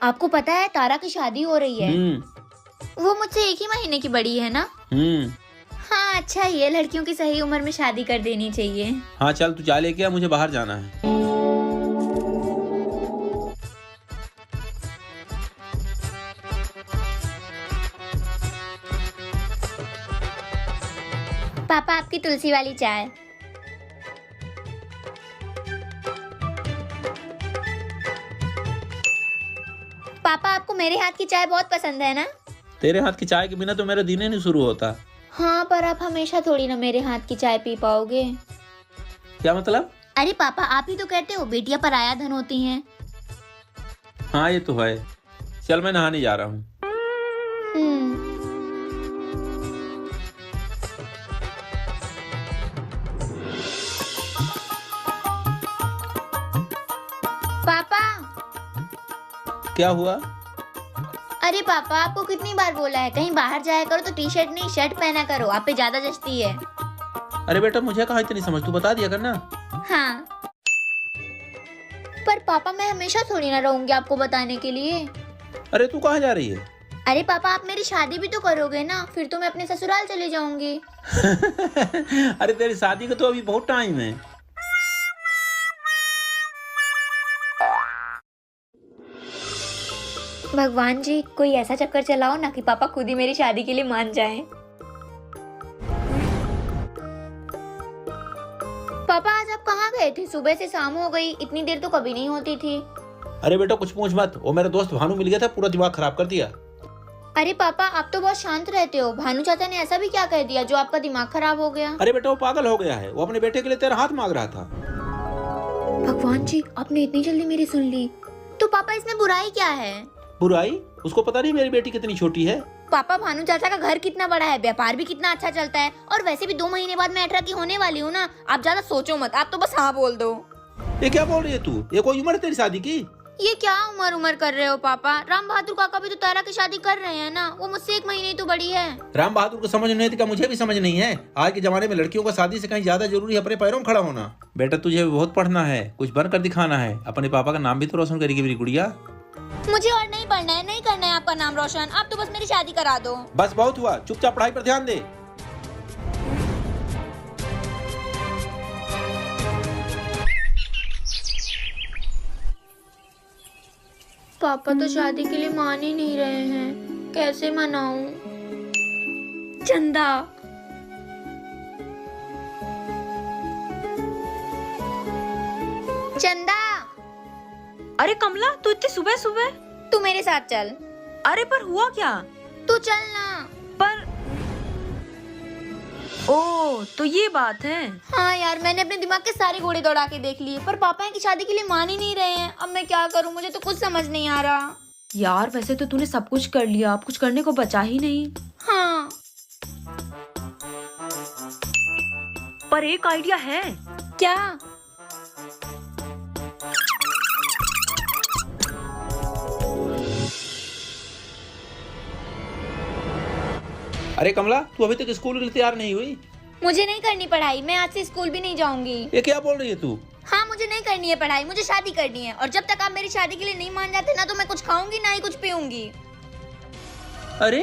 आपको पता है तारा की शादी हो रही है। वो मुझसे 1 ही महीने की बड़ी है ना। हाँ अच्छा ही है, लड़कियों की सही उम्र में शादी कर देनी चाहिए। हाँ चल तू चाय लेके आ, मुझे बाहर जाना है। पापा आपकी तुलसी वाली चाय। पापा आपको मेरे हाथ की चाय बहुत पसंद है ना। तेरे हाथ की चाय के बिना तो मेरा दिन ही नहीं शुरू होता। हाँ पर आप हमेशा थोड़ी ना मेरे हाथ की चाय पी पाओगे। क्या मतलब? अरे पापा आप ही तो कहते हो बेटियां पराया धन होती हैं। हाँ ये तो है। चल मैं नहाने जा रहा हूँ। पापा। क्या हुआ? अरे पापा आपको कितनी बार बोला है कहीं बाहर जाया करो तो टी शर्ट नहीं शर्ट पहना करो, आप पे ज्यादा जचती है। अरे बेटा मुझे कहाँ इतनी समझ, तू बता दिया करना। हाँ पर पापा मैं हमेशा थोड़ी ना रहूंगी आपको बताने के लिए। अरे तू कहाँ जा रही है? अरे पापा आप मेरी शादी भी तो करोगे ना, फिर तो मैं अपने ससुराल चली जाऊंगी। अरे तेरी शादी का तो अभी बहुत टाइम है। भगवान जी कोई ऐसा चक्कर चलाओ ना कि पापा खुद ही मेरी शादी के लिए मान जाएं। पापा आज आप कहाँ गए थे? सुबह से शाम हो गई, इतनी देर तो कभी नहीं होती थी। अरे बेटा कुछ पूछ मत, वो मेरा दोस्त भानु मिल गया था, पूरा दिमाग खराब कर दिया। अरे पापा आप तो बहुत शांत रहते हो, भानु चाचा ने ऐसा भी क्या कह दिया जो आपका दिमाग खराब हो गया? अरे बेटा वो पागल हो गया है, वो अपने बेटे के लिए तेरा हाथ मांग रहा था। भगवान जी आपने इतनी जल्दी मेरी सुन ली। तो पापा इसमें बुराई क्या है? बुराई? उसको पता नहीं मेरी बेटी कितनी छोटी है। पापा भानु चाचा का घर कितना बड़ा है, व्यापार भी कितना अच्छा चलता है, और वैसे भी 2 महीने बाद मैं 18 की होने वाली हूँ ना। आप ज्यादा सोचो मत, आप तो बस हाँ बोल दो। ये क्या बोल रही है तू? ये कोई उम्र है तेरी शादी की? ये क्या उम्र कर रहे हो पापा? राम बहादुर काका भी तो तारा की शादी कर रहे हैं ना, वो मुझसे 1 महीने ही तो बड़ी है। राम बहादुर को समझ नहीं थी क्या? मुझे भी समझ नहीं है। आज के जमाने में लड़कियों का शादी से कहीं ज्यादा जरूरी है अपने पैरों में खड़ा होना। बेटा तुझे बहुत पढ़ना है, कुछ बनकर दिखाना है, अपने पापा का नाम भी तो रोशन करेगी मेरी गुड़िया। मुझे और नहीं पढ़ना है, नहीं करना है आपका नाम रोशन, आप तो बस मेरी शादी करा दो। बस बहुत हुआ, चुपचाप पढ़ाई पर ध्यान दे। पापा तो शादी के लिए मान ही नहीं रहे हैं, कैसे मनाऊं? चंदा। चंदा। अरे कमला तू इतनी सुबह सुबह? तू मेरे साथ चल। अरे पर हुआ क्या? तू चल ना। पर ओ तो ये बात है। हाँ यार मैंने अपने दिमाग के सारे घोड़े दौड़ा के देख लिए, पर पापा इनकी शादी के लिए मान ही नहीं रहे हैं। अब मैं क्या करूँ, मुझे तो कुछ समझ नहीं आ रहा। यार वैसे तो तूने सब कुछ कर लिया, अब कुछ करने को बचा ही नहीं। हाँ पर एक आइडिया है। क्या? अरे कमला तू अभी तक स्कूल के लिए तैयार नहीं हुई? मुझे नहीं करनी पढ़ाई, मैं आज से स्कूल भी नहीं जाऊंगी। ये क्या बोल रही है तू? हाँ मुझे नहीं करनी है पढ़ाई, मुझे शादी करनी है, और जब तक आप मेरी शादी के लिए नहीं मान जाते ना तो मैं कुछ खाऊंगी ना ही कुछ पीऊंगी। अरे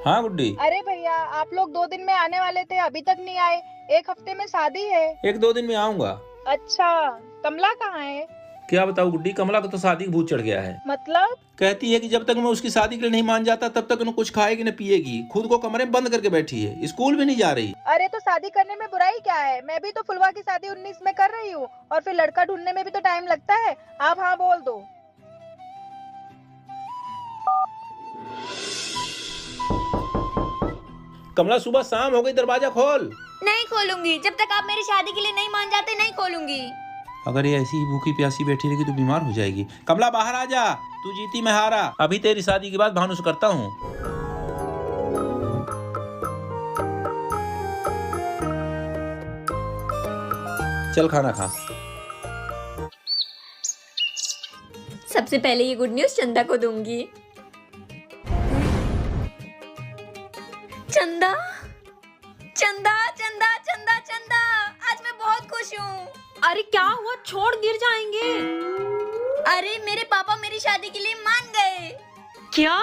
हाँ गुड्डी। अरे भैया आप लोग 2 दिन में आने वाले थे, अभी तक नहीं आए। 1 हफ्ते में शादी है। 1-2 दिन में आऊंगा। अच्छा कमला कहाँ है? क्या बताऊँ गुड्डी, कमला को तो शादी का भूत चढ़ गया है। मतलब? कहती है कि जब तक मैं उसकी शादी के लिए नहीं मान जाता तब तक उन्हें कुछ खाएगी न पिएगी। खुद को कमरे में बंद करके बैठी है, स्कूल भी नहीं जा रही। अरे तो शादी करने में बुराई क्या है? मैं भी तो फुलवा की शादी 19 में कर रही हूँ, और फिर लड़का ढूंढने में भी तो टाइम लगता है। आप हाँ बोल दो। कमला सुबह शाम हो गई, दरवाजा खोल। नहीं खोलूंगी, जब तक आप मेरी शादी के लिए नहीं मान जाते नहीं खोलूंगी। अगर ये ऐसी ही भूखी प्यासी बैठी रहेगी तो बीमार हो जाएगी। कमला बाहर आ जा, तू जीती मैं हारा। अभी तेरी शादी के बाद भानु से करता हूँ। चल खाना खा। सबसे पहले ये गुड न्यूज चंदा को दूंगी। चंदा चंदा चंदा चंदा चंदा, आज मैं बहुत खुश हूँ। अरे क्या हुआ, छोड़, गिर जाएंगे। अरे मेरे पापा मेरी शादी के लिए मान गए। क्या?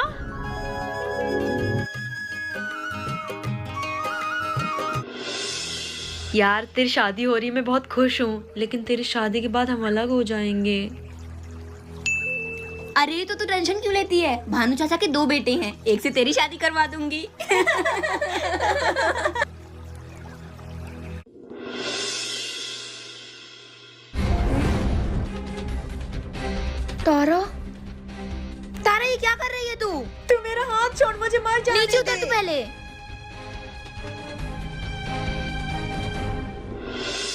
यार तेरी शादी हो रही है, मैं बहुत खुश हूँ, लेकिन तेरी शादी के बाद हम अलग हो जाएंगे। अरे तो तू टेंशन क्यों लेती है? भानु चाचा के 2 बेटे हैं, एक से तेरी शादी करवा दूंगी। तारा, तारा ये क्या कर रही है तू? तू मेरा हाथ छोड़, मुझे मर जाने नीचे उतर दे। तू पहले।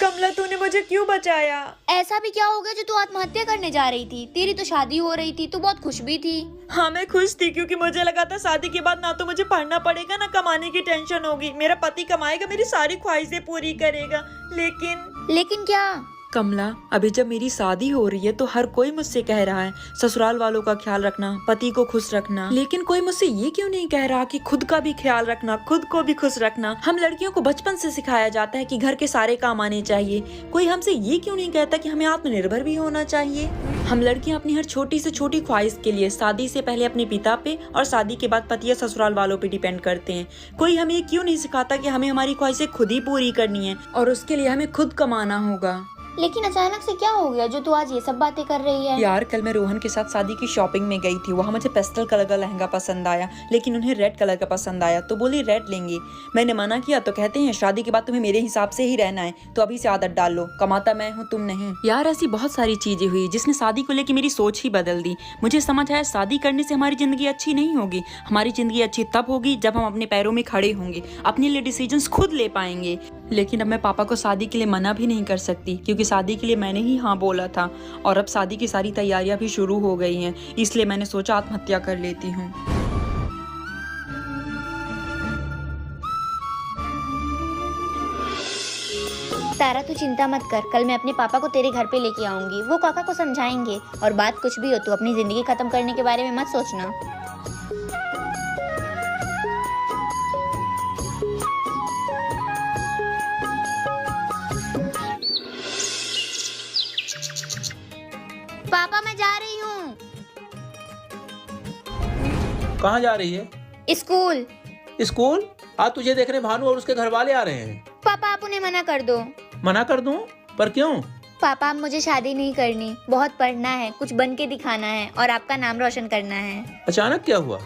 कमला, तूने मुझे क्यों बचाया? ऐसा भी क्या हो गया जो तू आत्महत्या करने जा रही थी? तेरी तो शादी हो रही थी, तू बहुत खुश भी थी। हाँ मैं खुश थी, क्योंकि मुझे लगा था शादी के बाद ना तो मुझे पढ़ना पड़ेगा ना कमाने की टेंशन होगी। मेरा पति कमाएगा, मेरी सारी ख्वाहिशें पूरी करेगा। लेकिन क्या? कमला, अभी जब मेरी शादी हो रही है तो हर कोई मुझसे कह रहा है ससुराल वालों का ख्याल रखना, पति को खुश रखना, लेकिन कोई मुझसे ये क्यों नहीं कह रहा कि खुद का भी ख्याल रखना, खुद को भी खुश रखना। हम लड़कियों को बचपन से सिखाया जाता है कि घर के सारे काम आने चाहिए। कोई हमसे ये क्यों नहीं कहता कि हमें आत्मनिर्भर भी होना चाहिए। हम लड़कियां अपनी हर छोटी से छोटी ख्वाहिश के लिए शादी से पहले अपने पिता पे और शादी के बाद पति या ससुराल वालों पे डिपेंड करते हैं। कोई हमें क्यों नहीं सिखाता कि हमें हमारी ख्वाहिशें खुद ही पूरी करनी है और उसके लिए हमें खुद कमाना होगा। लेकिन अचानक से क्या हो गया जो तू आज ये सब बातें कर रही है? यार कल मैं रोहन के साथ शादी की शॉपिंग में गई थी। वहाँ मुझे पेस्टल कलर का लहंगा पसंद आया, लेकिन उन्हें रेड कलर का पसंद आया, तो बोली रेड लेंगी। मैंने मना किया तो कहते हैं शादी के बाद तुम्हें मेरे हिसाब से ही रहना है, तो अभी से आदत डाल लो, कमाता मैं हूँ तुम नहीं। यार ऐसी बहुत सारी चीजें हुई जिसने शादी को लेकर मेरी सोच ही बदल दी। मुझे समझ आया शादी करने से हमारी जिंदगी अच्छी नहीं होगी। हमारी जिंदगी अच्छी तब होगी जब हम अपने पैरों में खड़े होंगे, अपने लिए डिसीजंस खुद ले पाएंगे। लेकिन अब मैं पापा को शादी के लिए मना भी नहीं कर सकती, क्योंकि शादी के लिए मैंने ही हाँ बोला था और अब शादी की सारी तैयारियां भी शुरू हो गई हैं। इसलिए मैंने सोचा आत्महत्या कर लेती हूँ। तारा तू चिंता मत कर, कल मैं अपने पापा को तेरे घर पे लेके आऊंगी। वो काका को समझाएंगे, और बात कुछ भी हो तू अपनी जिंदगी खत्म करने के बारे में मत सोचना। पापा मैं जा रही हूँ कहाँ जा रही है? स्कूल। स्कूल? आज तुझे देखने भानु और उसके घर वाले आ रहे हैं। पापा आप उन्हें मना कर दो। मना कर दूं? पर क्यों? पापा अब मुझे शादी नहीं करनी, बहुत पढ़ना है, कुछ बन के दिखाना है और आपका नाम रोशन करना है। अचानक क्या हुआ?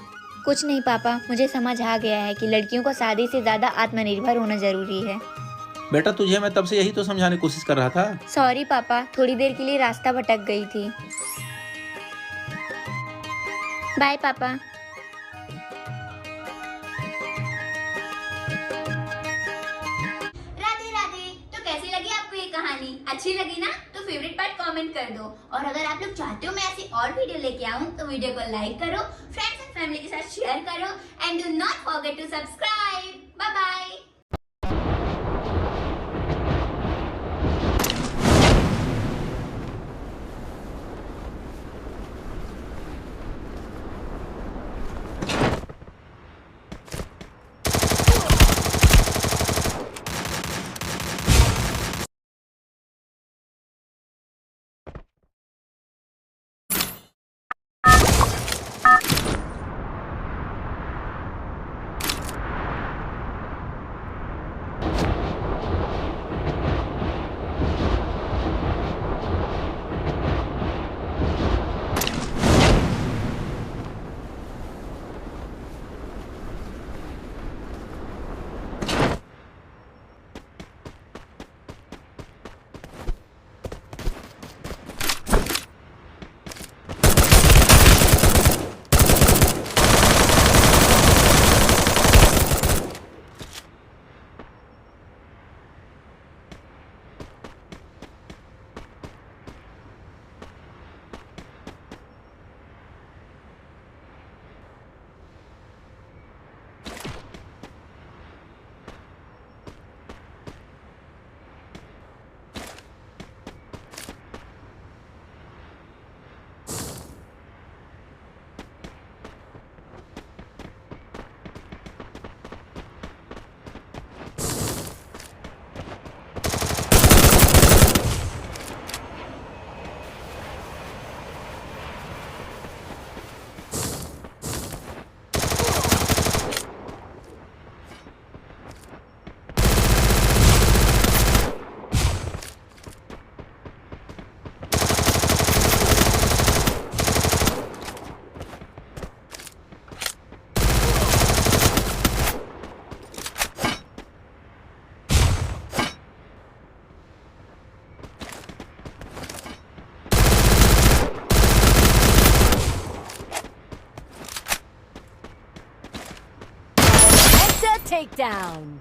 कुछ नहीं पापा, मुझे समझ आ गया है कि लड़कियों को शादी से ज्यादा आत्मनिर्भर होना जरूरी है। बेटा तुझे मैं तब से यही तो समझाने की कोशिश कर रहा था। सॉरी पापा, थोड़ी देर के लिए रास्ता भटक गई थी। बाय पापा। राधे राधे। तो कैसी लगी आपको ये कहानी? अच्छी लगी ना? तो फेवरेट पार्ट कमेंट कर दो। और अगर आप लोग चाहते हो मैं ऐसी और वीडियो लेके आऊं तो वीडियो को लाइक करो, फ्रेंड्स एंड फैमिली के साथ शेयर करो, and do not forget to subscribe. Bye bye. takedown.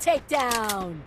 takedown.